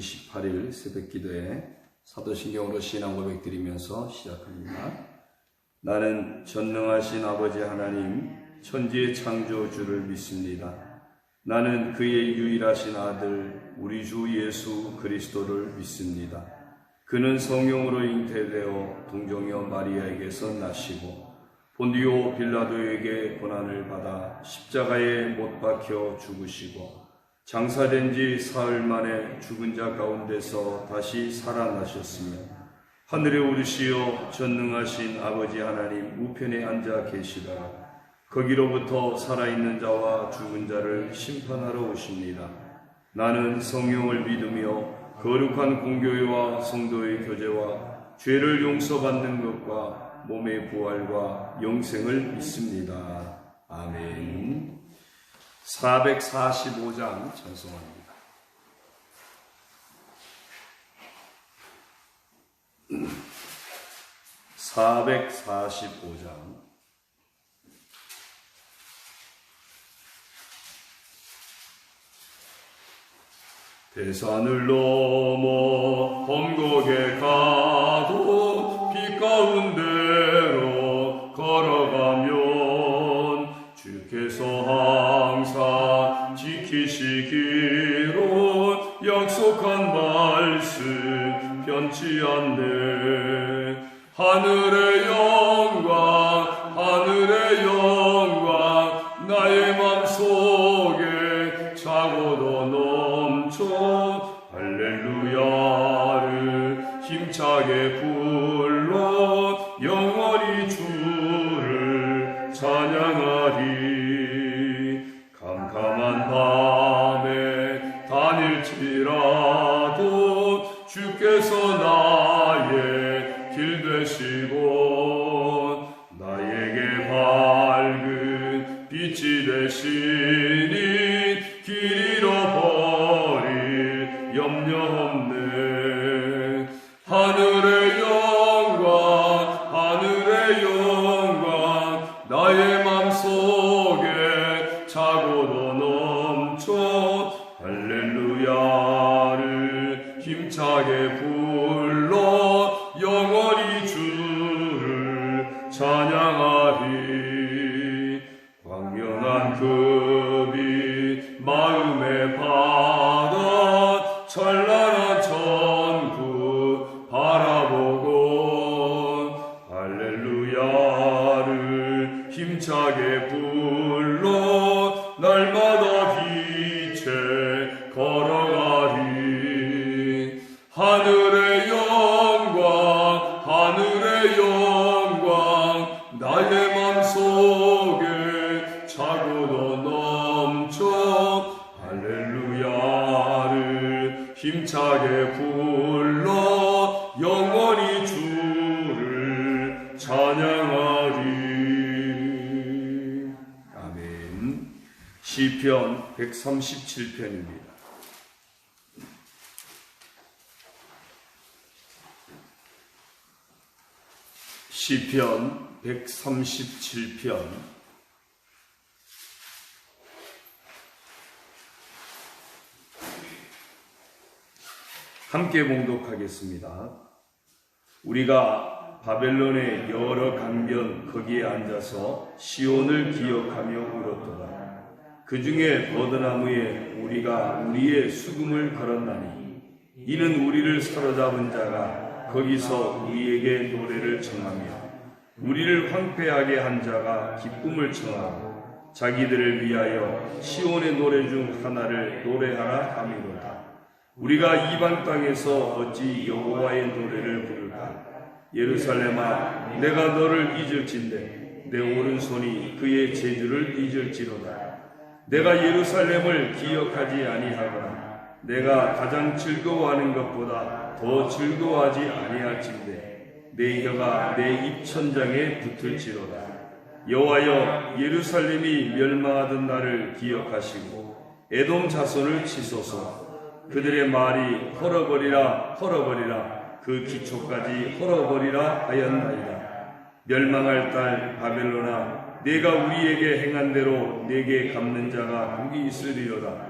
28일 새벽기도에 사도신경으로 신앙 고백 드리면서 시작합니다. 나는 전능하신 아버지 하나님 천지의 창조주를 믿습니다. 나는 그의 유일하신 아들 우리 주 예수 그리스도를 믿습니다. 그는 성령으로 잉태되어 동정녀 마리아에게서 나시고 본디오 빌라도에게 고난을 받아 십자가에 못 박혀 죽으시고 장사된 지 사흘 만에 죽은 자 가운데서 다시 살아나셨으며 하늘에 오르시어 전능하신 아버지 하나님 우편에 앉아 계시다가 거기로부터 살아있는 자와 죽은 자를 심판하러 오십니다. 나는 성령을 믿으며 거룩한 공교회와 성도의 교제와 죄를 용서받는 것과 몸의 부활과 영생을 믿습니다. 아멘. 445장 찬송합니다. (445장) 대산을 넘어 험곡에 가도 빛 가운데로 걸어가면 주께서 항상 지키시기로 약속한 말씀 변치 않네. 하늘의 영광 하늘의 영광 나의 맘속에 차고도 넘쳐 할렐루야를 힘차게 불러 영원히 주를 찬양하리. 캄캄한 밤에 다닐지라도 주께서 나의 길 되시고 나에게 밝은 빛이 되시니 길 잃어버릴 염려 없네. 하늘의 영광 하늘의 영광 나의 맘속에 차고도 넘쳐 할렐루야를 힘차게 불러 영원히 주를 찬양하리. 광명한 그 빛 마음에 받아 찬란한 천국 바라보고 할렐루야를 힘차게 불러 날마다 빛에 걸어가리. 하늘의 영광 하늘의 영광 나의 맘속에 차고도 넘쳐 할렐루야를 힘차게 불러 영원히 주를 찬양하리. 아멘. 시편 137편입니다. 시편 137편. 함께 봉독하겠습니다. 우리가 바벨론의 여러 강변 거기에 앉아서 시온을 기억하며 울었도다. 그 중에 버드나무에 우리가 우리의 수금을 걸었나니 이는 우리를 사로잡은 자가 거기서 우리에게 노래를 청하며 우리를 황폐하게 한 자가 기쁨을 청하고 자기들을 위하여 시온의 노래 중 하나를 노래하라 함이로다. 우리가 이방 땅에서 어찌 여호와의 노래를 부를까? 예루살렘아 내가 너를 잊을진대 내 오른손이 그의 제주를 잊을지로다. 내가 예루살렘을 기억하지 아니하거나 내가 가장 즐거워하는 것보다 더 즐거워하지 아니할진대 내 혀가 내 입천장에 붙을지로다. 여호와여 예루살렘이 멸망하던 날을 기억하시고 에돔 자손을 치소서. 그들의 말이 헐어버리라 헐어버리라 그 기초까지 헐어버리라 하였나이다. 멸망할 딸 바벨론아 내가 우리에게 행한 대로 내게 갚는 자가 누구 있으리로다.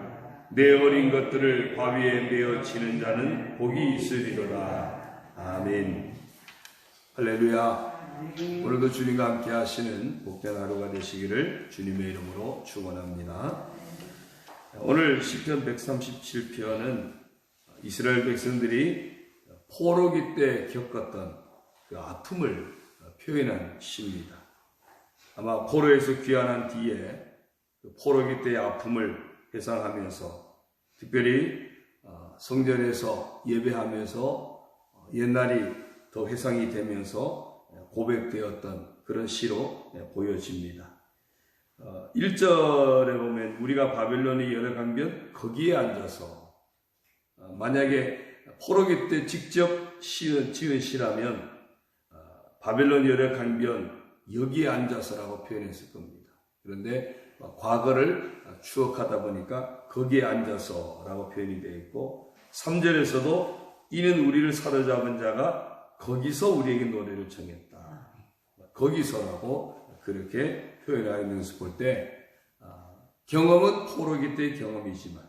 내 어린 것들을 바위에 메어 치는 자는 복이 있으리로다. 아멘. 할렐루야. 오늘도 주님과 함께 하시는 복된 하루가 되시기를 주님의 이름으로 축원합니다. 오늘 시편 137편은 이스라엘 백성들이 포로기 때 겪었던 그 아픔을 표현한 시입니다. 아마 포로에서 귀환한 뒤에 그 포로기 때의 아픔을 회상하면서 특별히 성전에서 예배하면서 옛날이 더 회상이 되면서 고백되었던 그런 시로 보여집니다. 1절에 보면 우리가 바벨론의 여러 강변 거기에 앉아서, 만약에 포로기 때 직접 지은 시라면 바벨론 여러 강변 여기에 앉아서라고 표현했을 겁니다. 그런데 과거를 추억하다 보니까 거기에 앉아서라고 표현이 되어 있고, 3절에서도 이는 우리를 사로잡은 자가 거기서 우리에게 노래를 청했다. 거기서라고 그렇게 표현하고 있는 것을 볼 때, 경험은 포로기 때의 경험이지만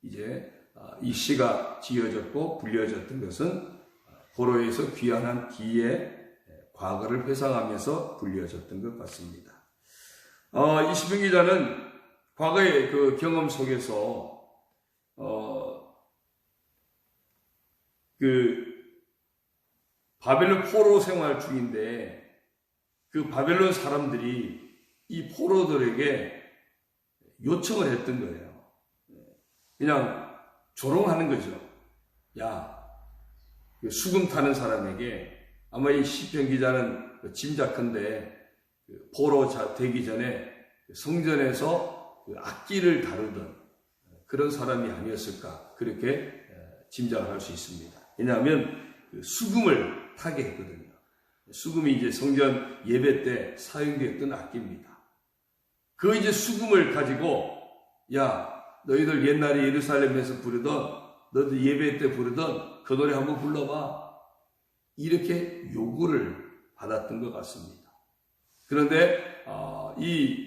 이제 이 시가 지어졌고 불려졌던 것은 포로에서 귀환한 뒤에 과거를 회상하면서 불려졌던 것 같습니다. 이 시편 기자는 과거의 그 경험 속에서 바벨론 포로 생활 중인데, 그 바벨론 사람들이 이 포로들에게 요청을 했던 거예요. 그냥 조롱하는 거죠. 야, 수금 타는 사람에게, 아마 이 시편 기자는 짐작컨대 포로 되기 전에 성전에서 악기를 다루던 그런 사람이 아니었을까, 그렇게 짐작을 할 수 있습니다. 왜냐하면 수금을 타게 했거든요. 수금이 이제 성전 예배 때 사용되었던 악기입니다. 그 이제 수금을 가지고, 야, 너희들 옛날에 예루살렘에서 부르던, 너희들 예배 때 부르던 그 노래 한번 불러봐, 이렇게 요구를 받았던 것 같습니다. 그런데 이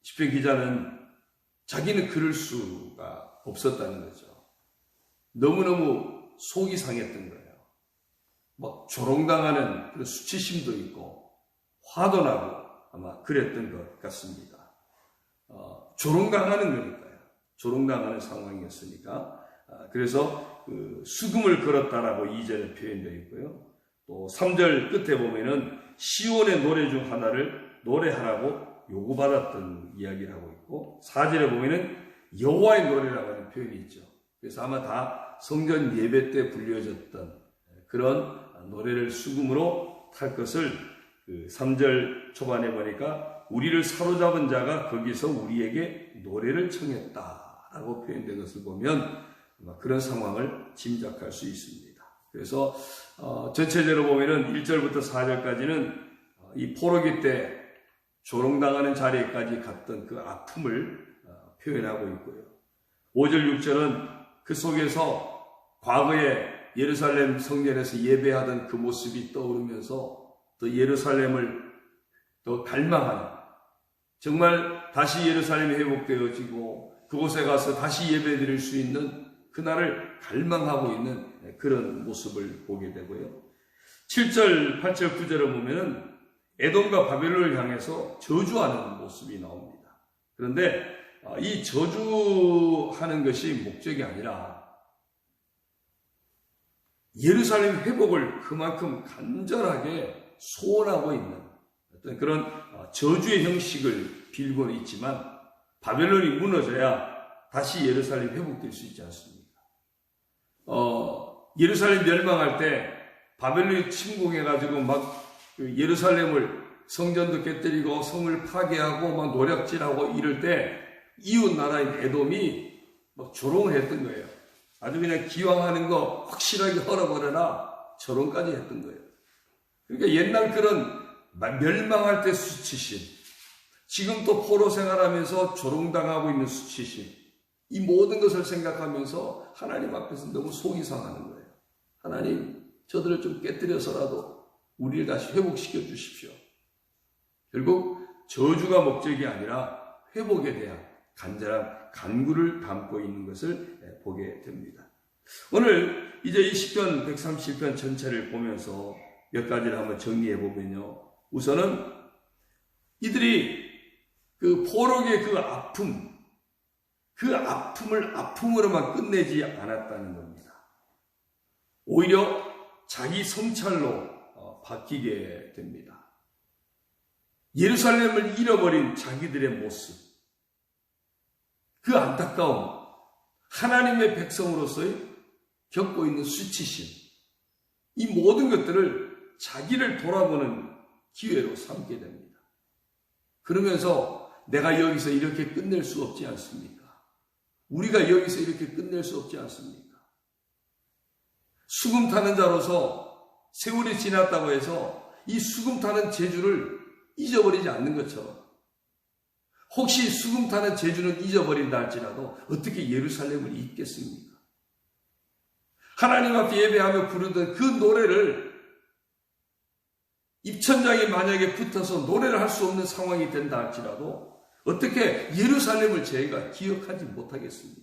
시편 기자는 자기는 그럴 수가 없었다는 거죠. 너무너무 속이 상했던 거예요. 막 조롱당하는 그런 수치심도 있고 화도 나고 아마 그랬던 것 같습니다. 조롱당하는 거니까요. 조롱당하는 상황이었으니까. 그래서 그 수금을 걸었다라고 2절에 표현되어 있고요. 또 3절 끝에 보면은 시온의 노래 중 하나를 노래하라고 요구받았던 이야기를 하고 있고, 4절에 보면은 여호와의 노래라고 하는 표현이 있죠. 그래서 아마 다 성전 예배 때 불려졌던 그런 노래를 수금으로 탈 것을 3절 초반에 보니까 우리를 사로잡은 자가 거기서 우리에게 노래를 청했다라고 표현된 것을 보면 그런 상황을 짐작할 수 있습니다. 그래서 전체적으로 보면은 1절부터 4절까지는 이 포로기 때 조롱당하는 자리까지 갔던 그 아픔을 표현하고 있고요. 5절, 6절은 그 속에서 과거에 예루살렘 성전에서 예배하던 그 모습이 떠오르면서 또 예루살렘을 더 갈망하는, 정말 다시 예루살렘이 회복되어지고 그곳에 가서 다시 예배드릴 수 있는 그날을 갈망하고 있는 그런 모습을 보게 되고요. 7절, 8절, 9절을 보면은 에돔과 바벨론을 향해서 저주하는 모습이 나옵니다. 그런데 이 저주하는 것이 목적이 아니라 예루살렘 회복을 그만큼 간절하게 소원하고 있는 어떤 그런 저주의 형식을 빌고는 있지만, 바벨론이 무너져야 다시 예루살렘이 회복될 수 있지 않습니까? 예루살렘 멸망할 때 바벨론이 침공해가지고 막 예루살렘을 성전도 깨뜨리고 성을 파괴하고 막 노략질하고 이럴 때 이웃 나라인 에돔이 막 조롱을 했던 거예요. 아주 그냥 기왕하는 거 확실하게 헐어버려라, 조롱까지 했던 거예요. 그러니까 옛날 그런 멸망할 때 수치심, 지금 또 포로 생활하면서 조롱당하고 있는 수치심, 이 모든 것을 생각하면서 하나님 앞에서 너무 속이 상하는 거예요. 하나님, 저들을 좀 깨뜨려서라도 우리를 다시 회복시켜 주십시오. 결국 저주가 목적이 아니라 회복에 대한 간절한 간구를 담고 있는 것을 보게 됩니다. 오늘 이제 이 시편 137편 전체를 보면서 몇 가지를 한번 정리해 보면요. 우선은 이들이 그 포로기의 그 아픔을 아픔으로만 끝내지 않았다는 겁니다. 오히려 자기 성찰로 바뀌게 됩니다. 예루살렘을 잃어버린 자기들의 모습, 그 안타까움, 하나님의 백성으로서의 겪고 있는 수치심, 이 모든 것들을 자기를 돌아보는 기회로 삼게 됩니다. 그러면서 내가 여기서 이렇게 끝낼 수 없지 않습니까? 우리가 여기서 이렇게 끝낼 수 없지 않습니까? 수금 타는 자로서 세월이 지났다고 해서 이 수금 타는 재주를 잊어버리지 않는 것처럼, 혹시 수금 타는 재주는 잊어버린다 할지라도 어떻게 예루살렘을 잊겠습니까? 하나님 앞에 예배하며 부르던 그 노래를 입천장이 만약에 붙어서 노래를 할 수 없는 상황이 된다 할지라도 어떻게 예루살렘을 저희가 기억하지 못하겠습니까?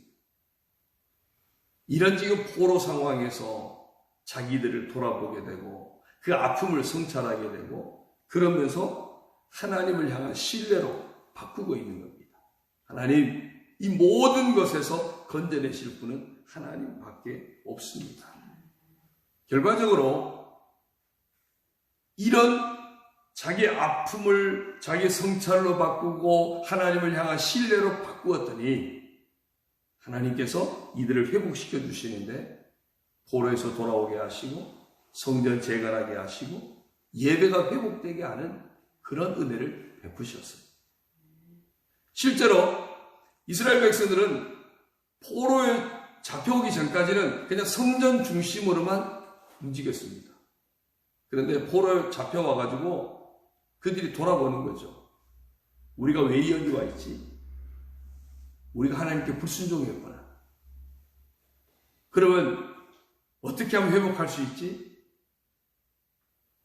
이런 지금 포로 상황에서 자기들을 돌아보게 되고 그 아픔을 성찰하게 되고 그러면서 하나님을 향한 신뢰로 바꾸고 있는 겁니다. 하나님, 이 모든 것에서 건져내실 분은 하나님밖에 없습니다. 결과적으로 이런 자기 아픔을 자기 성찰로 바꾸고 하나님을 향한 신뢰로 바꾸었더니 하나님께서 이들을 회복시켜 주시는데 포로에서 돌아오게 하시고 성전 재건하게 하시고 예배가 회복되게 하는 그런 은혜를 베푸셨어요. 실제로 이스라엘 백성들은 포로에 잡혀오기 전까지는 그냥 성전 중심으로만 움직였습니다. 그런데 포로에 잡혀와가지고 그들이 돌아보는 거죠. 우리가 왜 여기 와 있지? 우리가 하나님께 불순종했구나. 그러면 어떻게 하면 회복할 수 있지?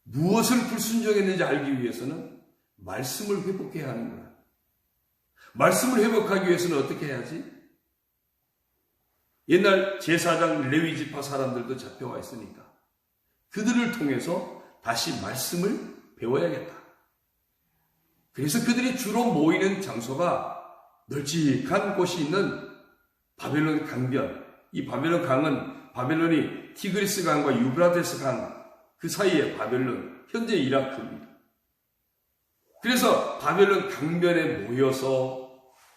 무엇을 불순종했는지 알기 위해서는 말씀을 회복해야 하는 거야. 말씀을 회복하기 위해서는 어떻게 해야지? 옛날 제사장 레위 지파 사람들도 잡혀와 있으니까 그들을 통해서 다시 말씀을 배워야겠다. 그래서 그들이 주로 모이는 장소가 널찍한 곳이 있는 바벨론 강변. 이 바벨론 강은 바벨론이 티그리스 강과 유브라데스 강 그 사이에 바벨론, 현재 이라크입니다. 그래서 바벨론 강변에 모여서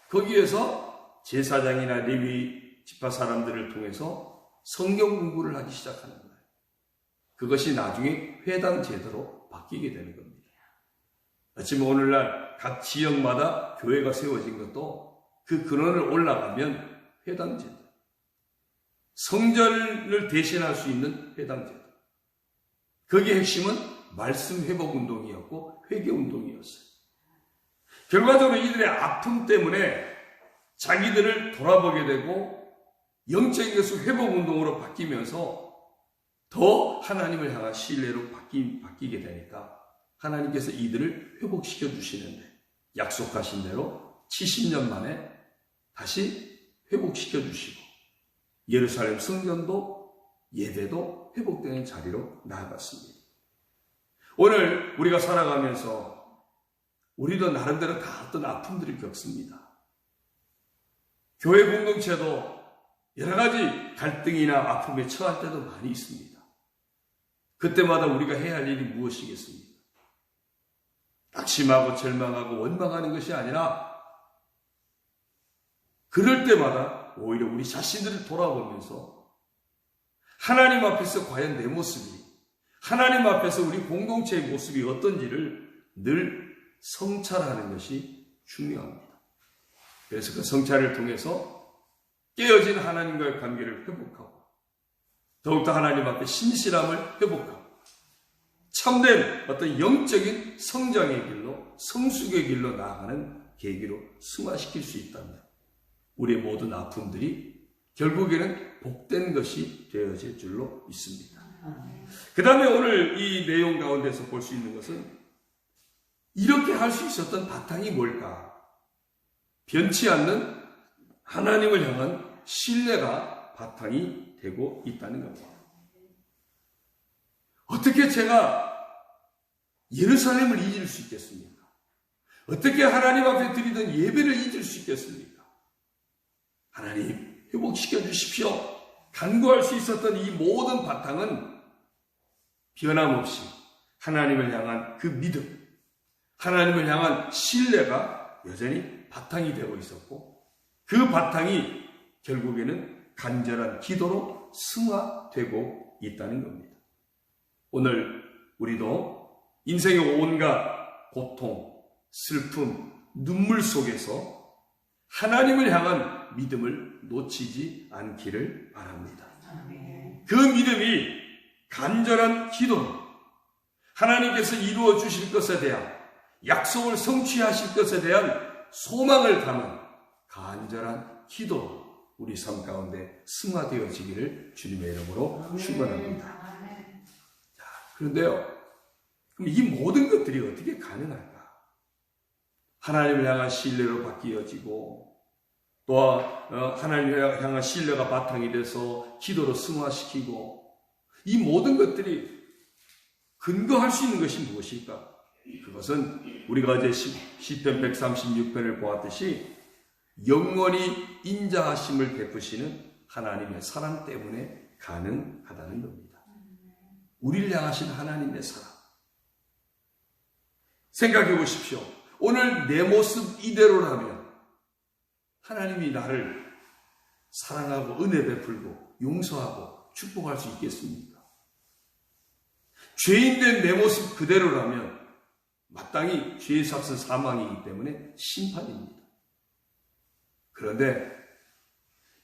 거기에서 제사장이나 레위 지파 사람들을 통해서 성경 공부를 하기 시작하는 거예요. 그것이 나중에 회당 제도로 바뀌게 되는 겁니다. 마침 오늘날 각 지역마다 교회가 세워진 것도 그 근원을 올라가면 회당 제도, 성전을 대신할 수 있는 회당 제도, 거기에 핵심은 말씀 회복 운동이었고 회개 운동이었어요. 결과적으로 이들의 아픔 때문에 자기들을 돌아보게 되고 영적인 것을 회복 운동으로 바뀌면서 더 하나님을 향한 신뢰로 바뀌게 되니까 하나님께서 이들을 회복시켜 주시는데 약속하신 대로 70년 만에 다시 회복시켜 주시고 예루살렘 성전도 예배도 회복되는 자리로 나아갔습니다. 오늘 우리가 살아가면서 우리도 나름대로 다 어떤 아픔들을 겪습니다. 교회 공동체도 여러 가지 갈등이나 아픔에 처할 때도 많이 있습니다. 그때마다 우리가 해야 할 일이 무엇이겠습니까? 낙심하고 절망하고 원망하는 것이 아니라 그럴 때마다 오히려 우리 자신들을 돌아보면서 하나님 앞에서 과연 내 모습이, 하나님 앞에서 우리 공동체의 모습이 어떤지를 늘 성찰하는 것이 중요합니다. 그래서 그 성찰을 통해서 깨어진 하나님과의 관계를 회복하고 더욱더 하나님 앞에 신실함을 회복하고 참된 어떤 영적인 성장의 길로, 성숙의 길로 나아가는 계기로 승화시킬 수 있다면 우리의 모든 아픔들이 결국에는 복된 것이 되어질 줄로 믿습니다. 그 다음에 오늘 이 내용 가운데서 볼 수 있는 것은 이렇게 할 수 있었던 바탕이 뭘까? 변치 않는 하나님을 향한 신뢰가 바탕이 되고 있다는 겁니다. 어떻게 제가 예루살렘을 잊을 수 있겠습니까? 어떻게 하나님 앞에 드리던 예배를 잊을 수 있겠습니까? 하나님 회복시켜 주십시오. 간구할 수 있었던 이 모든 바탕은 변함없이 하나님을 향한 그 믿음, 하나님을 향한 신뢰가 여전히 바탕이 되고 있었고, 그 바탕이 결국에는 간절한 기도로 승화되고 있다는 겁니다. 오늘 우리도 인생의 온갖 고통, 슬픔, 눈물 속에서 하나님을 향한 믿음을 놓치지 않기를 바랍니다. 그 믿음이 간절한 기도로 하나님께서 이루어 주실 것에 대한 약속을 성취하실 것에 대한 소망을 담은 간절한 기도로 우리 삶 가운데 승화되어지기를 주님의 이름으로 축원합니다. 그런데요, 그럼 이 모든 것들이 어떻게 가능할까? 하나님을 향한 신뢰로 바뀌어지고, 또 하나님을 향한 신뢰가 바탕이 돼서 기도로 승화시키고, 이 모든 것들이 근거할 수 있는 것이 무엇일까? 그것은 우리가 어제 시편 136편을 보았듯이 영원히 인자하심을 베푸시는 하나님의 사랑 때문에 가능하다는 겁니다. 우리를 향하신 하나님의 사랑. 생각해 보십시오. 오늘 내 모습 이대로라면 하나님이 나를 사랑하고 은혜 베풀고 용서하고 축복할 수 있겠습니까? 죄인된 내 모습 그대로라면 마땅히 죄의 삭은 사망이기 때문에 심판입니다. 그런데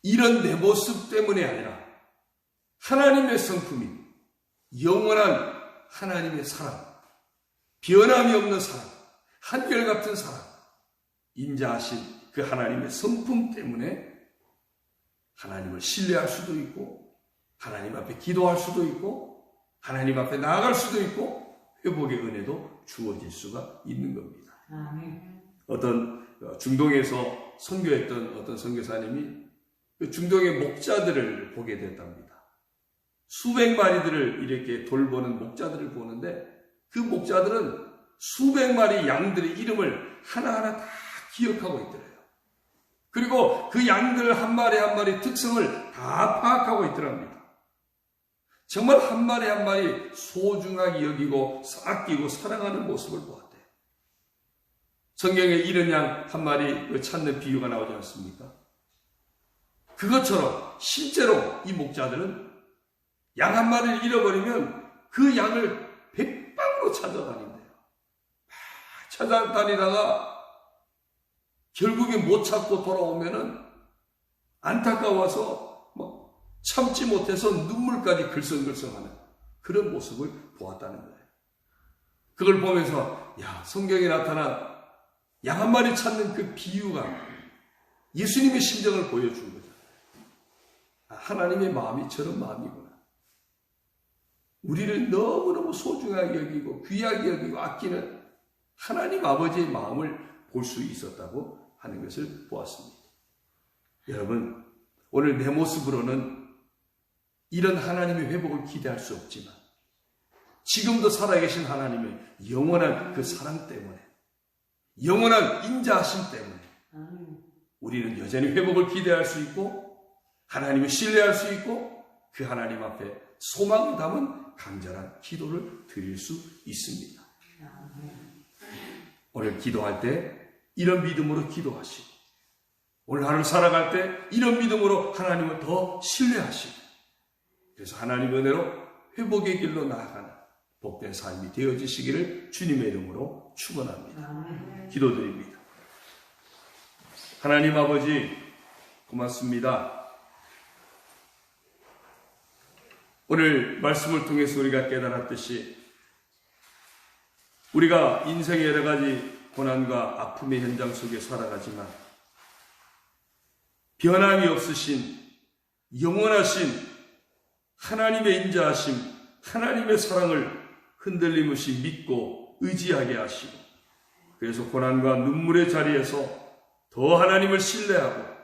이런 내 모습 때문에 아니라 하나님의 성품인 영원한 하나님의 사랑, 변함이 없는 사랑, 한결같은 사랑, 인자하신 그 하나님의 성품 때문에 하나님을 신뢰할 수도 있고, 하나님 앞에 기도할 수도 있고, 하나님 앞에 나아갈 수도 있고, 회복의 은혜도 주어질 수가 있는 겁니다. 어떤 중동에서 선교했던 어떤 선교사님이 그 중동의 목자들을 보게 됐답니다. 수백 마리들을 이렇게 돌보는 목자들을 보는데, 그 목자들은 수백 마리 양들의 이름을 하나하나 다 기억하고 있더래요. 그리고 그 양들 한 마리 한 마리 특성을 다 파악하고 있더랍니다. 정말 한 마리 한 마리 소중하게 여기고 아끼고 사랑하는 모습을 보았대요. 성경에 이런 양 한 마리 찾는 비유가 나오지 않습니까? 그것처럼 실제로 이 목자들은 양 한 마리를 잃어버리면 그 양을 백방으로 찾아다닌대요. 찾아다니다가 결국에 못 찾고 돌아오면은 안타까워서 참지 못해서 눈물까지 글썽글썽하는 그런 모습을 보았다는 거예요. 그걸 보면서 성경에 나타난 양 한 마리 찾는 그 비유가 예수님의 심정을 보여준 거죠. 하나님의 마음이 저런 마음이구나. 우리를 너무너무 소중하게 여기고 귀하게 여기고 아끼는 하나님 아버지의 마음을 볼 수 있었다고 하는 것을 보았습니다. 여러분, 오늘 내 모습으로는 이런 하나님의 회복을 기대할 수 없지만 지금도 살아계신 하나님의 영원한 그 사랑 때문에, 영원한 인자하심 때문에 우리는 여전히 회복을 기대할 수 있고 하나님을 신뢰할 수 있고 그 하나님 앞에 소망을 담은 간절한 기도를 드릴 수 있습니다. 오늘 기도할 때 이런 믿음으로 기도하시고, 오늘 하루 살아갈 때 이런 믿음으로 하나님을 더 신뢰하시고, 그래서 하나님 은혜로 회복의 길로 나아가는 복된 삶이 되어지시기를 주님의 이름으로 축원합니다. 기도드립니다. 하나님 아버지 고맙습니다. 오늘 말씀을 통해서 우리가 깨달았듯이 우리가 인생의 여러 가지 고난과 아픔의 현장 속에 살아가지만 변함이 없으신 영원하신 하나님의 인자하심, 하나님의 사랑을 흔들림 없이 믿고 의지하게 하시고, 그래서 고난과 눈물의 자리에서 더 하나님을 신뢰하고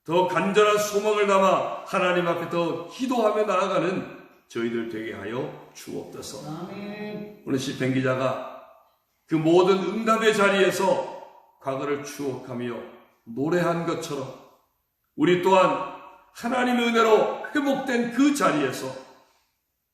더 간절한 소망을 담아 하나님 앞에 더 기도하며 나아가는 저희들 되게 하여 주옵소서. 오늘 시편 기자가 그 모든 응답의 자리에서 과거를 추억하며 노래한 것처럼 우리 또한 하나님의 은혜로 회복된 그 자리에서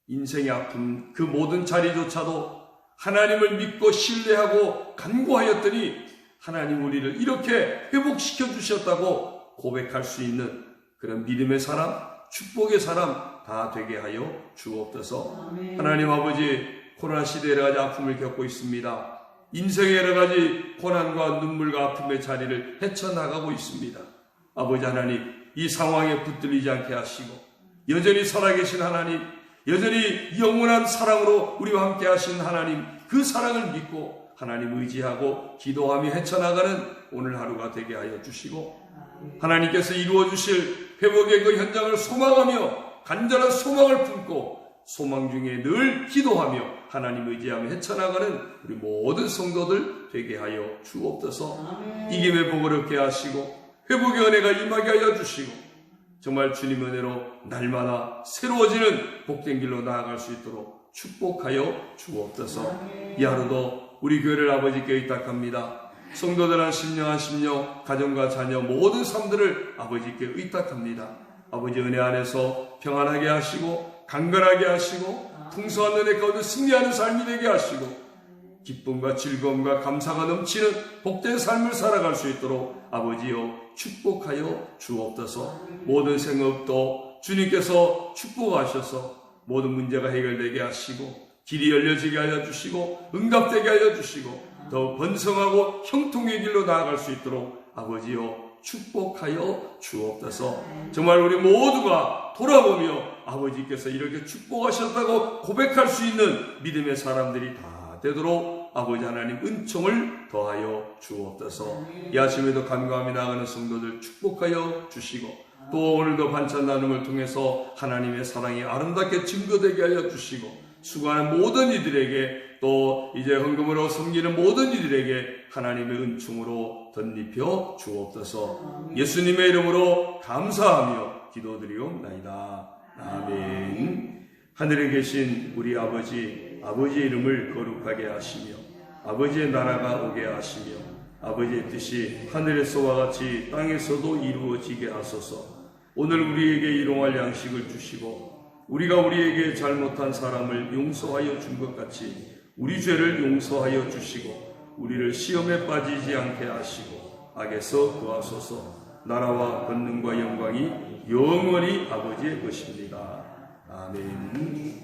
인생의 아픔 그 모든 자리조차도 하나님을 믿고 신뢰하고 간구하였더니 하나님 우리를 이렇게 회복시켜 주셨다고 고백할 수 있는 그런 믿음의 사람, 축복의 사람 다 되게 하여 주옵소서. 하나님 아버지, 코로나 시대에 여러 가지 아픔을 겪고 있습니다. 인생의 여러 가지 고난과 눈물과 아픔의 자리를 헤쳐나가고 있습니다. 아버지 하나님, 이 상황에 붙들리지 않게 하시고 여전히 살아계신 하나님, 여전히 영원한 사랑으로 우리와 함께 하신 하나님, 그 사랑을 믿고 하나님 의지하고 기도하며 헤쳐나가는 오늘 하루가 되게 하여 주시고 하나님께서 이루어 주실 회복의 그 현장을 소망하며 간절한 소망을 품고 소망 중에 늘 기도하며 하나님 의지하며 헤쳐나가는 우리 모든 성도들 되게 하여 주옵소서. 이김의 복을 얻게 하시고 회복의 은혜가 임하게 하여 주시고 정말 주님 은혜로 날마다 새로워지는 복된 길로 나아갈 수 있도록 축복하여 주옵소서. 이 하루도 우리 교회를 아버지께 의탁합니다. 성도들 한 심령 한 심령, 가정과 자녀 모든 삶들을 아버지께 의탁합니다. 아버지 은혜 안에서 평안하게 하시고 강건하게 하시고 풍성한 은혜 가운데 승리하는 삶이 되게 하시고 기쁨과 즐거움과 감사가 넘치는 복된 삶을 살아갈 수 있도록 아버지여 축복하여 주옵소서. 모든 생업도 주님께서 축복하셔서 모든 문제가 해결되게 하시고 길이 열려지게 하여 주시고 응답되게 하여 주시고 더 번성하고 형통의 길로 나아갈 수 있도록 아버지여 축복하여 주옵소서. 정말 우리 모두가 돌아보며 아버지께서 이렇게 축복하셨다고 고백할 수 있는 믿음의 사람들이 다 되도록 아버지 하나님 은총을 더하여 주옵소서. 이 아침에도 간구하며 나가는 성도들 축복하여 주시고 또 오늘도 반찬 나눔을 통해서 하나님의 사랑이 아름답게 증거되게 하여 주시고 수고하는 모든 이들에게 또 이제 헌금으로 섬기는 모든 이들에게 하나님의 은총으로 덧입혀 주옵소서. 예수님의 이름으로 감사하며 기도드리옵나이다. 아멘. 하늘에 계신 우리 아버지, 아버지의 이름을 거룩하게 하시며 아버지의 나라가 오게 하시며 아버지의 뜻이 하늘에서와 같이 땅에서도 이루어지게 하소서. 오늘 우리에게 일용할 양식을 주시고 우리가 우리에게 잘못한 사람을 용서하여 준 것 같이 우리 죄를 용서하여 주시고 우리를 시험에 빠지지 않게 하시고 악에서 구하소서. 나라와 권능과 영광이 영원히 아버지의 것입니다. 아멘.